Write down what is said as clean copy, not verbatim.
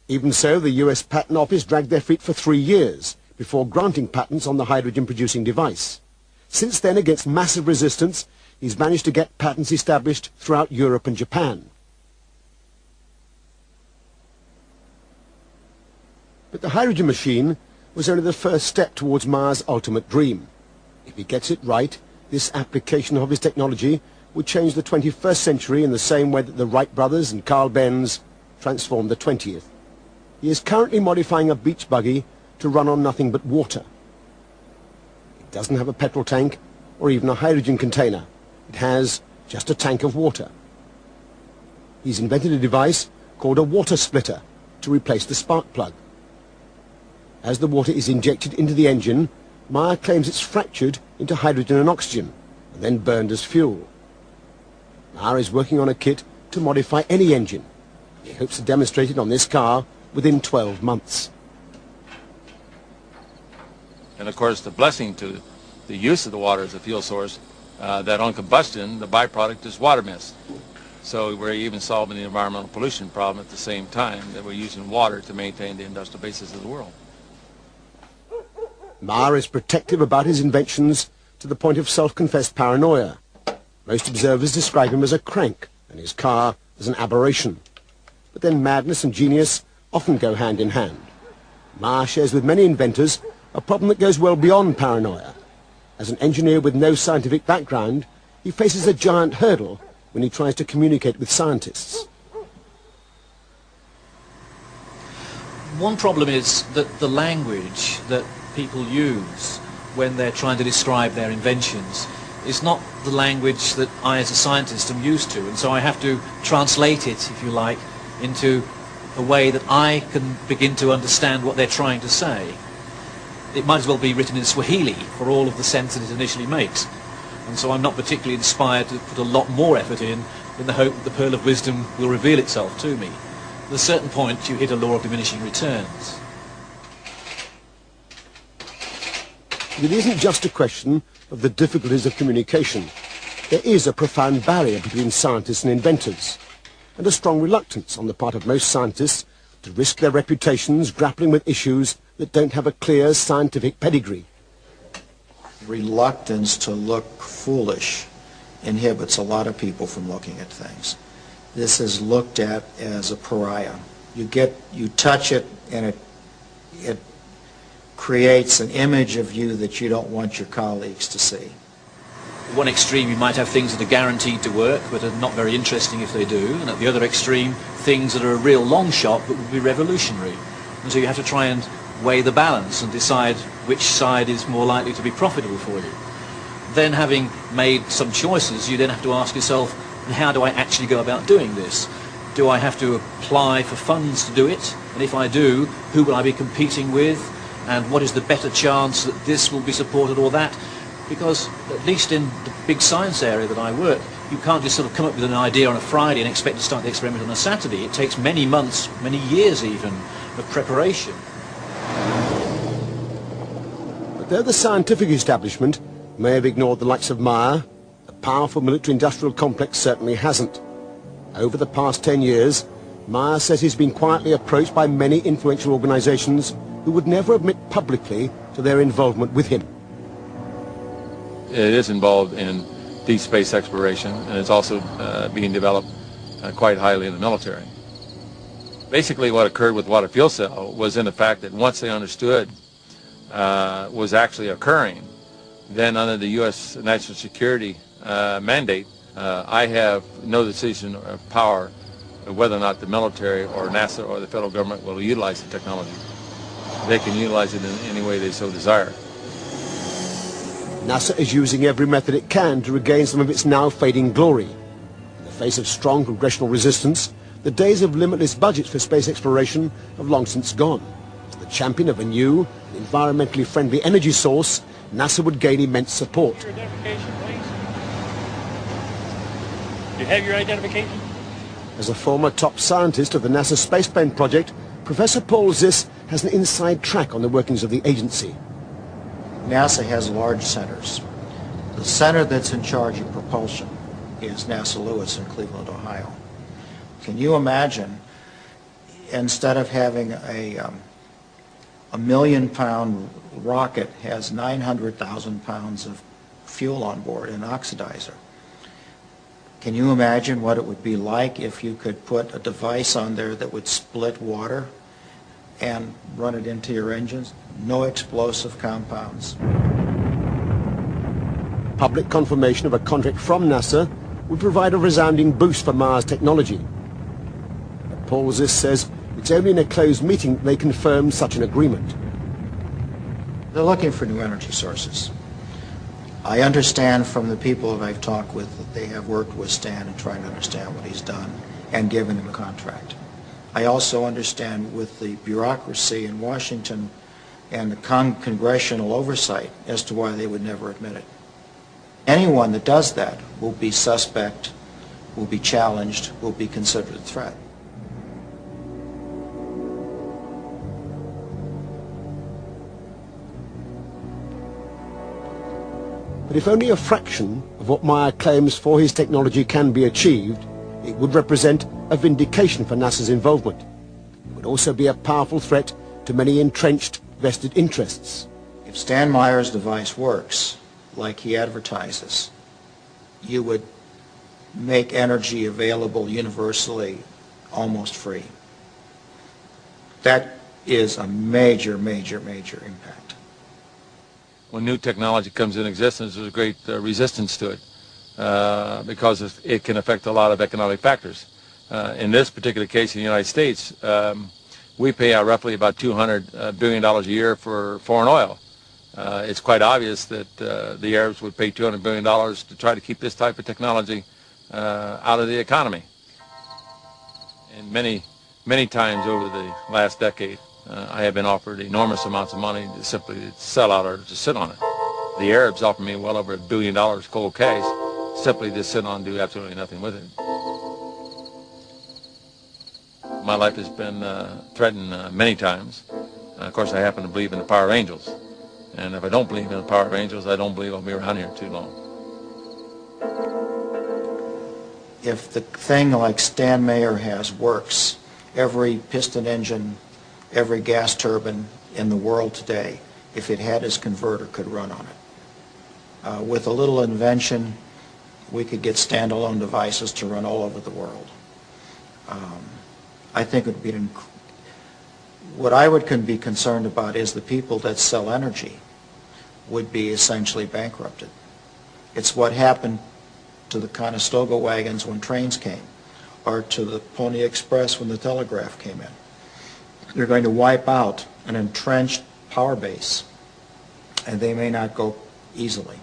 Even so, the US Patent Office dragged their feet for 3 years before granting patents on the hydrogen-producing device. Since then, against massive resistance, he's managed to get patents established throughout Europe and Japan. But the hydrogen machine was only the first step towards Maher's ultimate dream. If he gets it right, this application of his technology would change the 21st century in the same way that the Wright brothers and Carl Benz transformed the 20th. He is currently modifying a beach buggy to run on nothing but water. It doesn't have a petrol tank or even a hydrogen container. It has just a tank of water. He's invented a device called a water splitter to replace the spark plug. As the water is injected into the engine, Maher claims it's fractured into hydrogen and oxygen and then burned as fuel. Maher is working on a kit to modify any engine. He hopes to demonstrate it on this car within 12 months. And of course, the blessing to the use of the water as a fuel source, that on combustion, the byproduct is water mist. So we're even solving the environmental pollution problem at the same time that we're using water to maintain the industrial basis of the world. Maher is protective about his inventions to the point of self-confessed paranoia. Most observers describe him as a crank and his car as an aberration. But then madness and genius often go hand in hand. Maher shares with many inventors a problem that goes well beyond paranoia. As an engineer with no scientific background, he faces a giant hurdle when he tries to communicate with scientists. One problem is that the language that people use when they're trying to describe their inventions is not the language that I as a scientist am used to, and so I have to translate it, if you like, into a way that I can begin to understand what they're trying to say. It might as well be written in Swahili for all of the sense that it initially makes, and so I'm not particularly inspired to put a lot more effort in the hope that the pearl of wisdom will reveal itself to me. At a certain point you hit a law of diminishing returns. It isn't just a question of the difficulties of communication. There is a profound barrier between scientists and inventors, and a strong reluctance on the part of most scientists to risk their reputations grappling with issues that don't have a clear scientific pedigree. Reluctance to look foolish inhibits a lot of people from looking at things. This is looked at as a pariah. You touch it and it creates an image of you that you don't want your colleagues to see. At one extreme you might have things that are guaranteed to work but are not very interesting if they do, and at the other extreme things that are a real long shot but would be revolutionary. And so you have to try and weigh the balance and decide which side is more likely to be profitable for you. Then, having made some choices, you then have to ask yourself, how do I actually go about doing this? Do I have to apply for funds to do it? And if I do, who will I be competing with? And what is the better chance that this will be supported or that? Because, at least in the big science area that I work, you can't just sort of come up with an idea on a Friday and expect to start the experiment on a Saturday. It takes many months, many years even, of preparation. But though the scientific establishment may have ignored the likes of Maher, the powerful military-industrial complex certainly hasn't. Over the past 10 years, Maher says he's been quietly approached by many influential organizations who would never admit publicly to their involvement with him. It is involved in deep space exploration, and it's also being developed quite highly in the military. Basically what occurred with water fuel cell was in the fact that once they understood was actually occurring, then under the U.S. national security mandate, I have no decision or power of whether or not the military or NASA or the federal government will utilize the technology. They can utilize it in any way they so desire. NASA is using every method it can to regain some of its now fading glory. In the face of strong congressional resistance, the days of limitless budgets for space exploration have long since gone. As the champion of a new, environmentally friendly energy source, NASA would gain immense support. Your identification, please. Do you have your identification? As a former top scientist of the NASA Spaceplane Project, Professor Paul Ziss has an inside track on the workings of the agency. NASA has large centers. The center that's in charge of propulsion is NASA Lewis in Cleveland, Ohio. Can you imagine instead of having a million-pound rocket has 900,000 pounds of fuel on board, an oxidizer. Can you imagine what it would be like if you could put a device on there that would split water and run it into your engines? No explosive compounds. Public confirmation of a contract from NASA would provide a resounding boost for Mars technology. But Paul Ziss says it's only in a closed meeting they confirm such an agreement. They're looking for new energy sources. I understand from the people that I've talked with that they have worked with Stan and trying to understand what he's done and given him a contract. I also understand with the bureaucracy in Washington and the congressional oversight as to why they would never admit it. Anyone that does that will be suspect, will be challenged, will be considered a threat. But if only a fraction of what Meyer claims for his technology can be achieved, it would represent a vindication for NASA's involvement. It would also be a powerful threat to many entrenched vested interests. If Stan Meyer's device works like he advertises, you would make energy available universally almost free. That is a major, major, major impact. When new technology comes in existence, there's a great resistance to it because it can affect a lot of economic factors. In this particular case in the United States, we pay out roughly about $200 billion a year for foreign oil. It's quite obvious that the Arabs would pay $200 billion to try to keep this type of technology out of the economy. And many times over the last decade, I have been offered enormous amounts of money to simply sell out or to sit on it. The Arabs offered me well over $1 billion cold cash simply to sit on and do absolutely nothing with it. My life has been threatened many times. Of course, I happen to believe in the power of angels. And if I don't believe in the power of angels, I don't believe I'll be around here too long. If the thing like Stan Meyer has works, every piston engine, every gas turbine in the world today, if it had his converter, could run on it. With a little invention, we could get standalone devices to run all over the world. I think it would be what I would be concerned about is the people that sell energy would be essentially bankrupted. It's what happened to the Conestoga wagons when trains came, or to the Pony Express when the telegraph came in. They're going to wipe out an entrenched power base, and they may not go easily.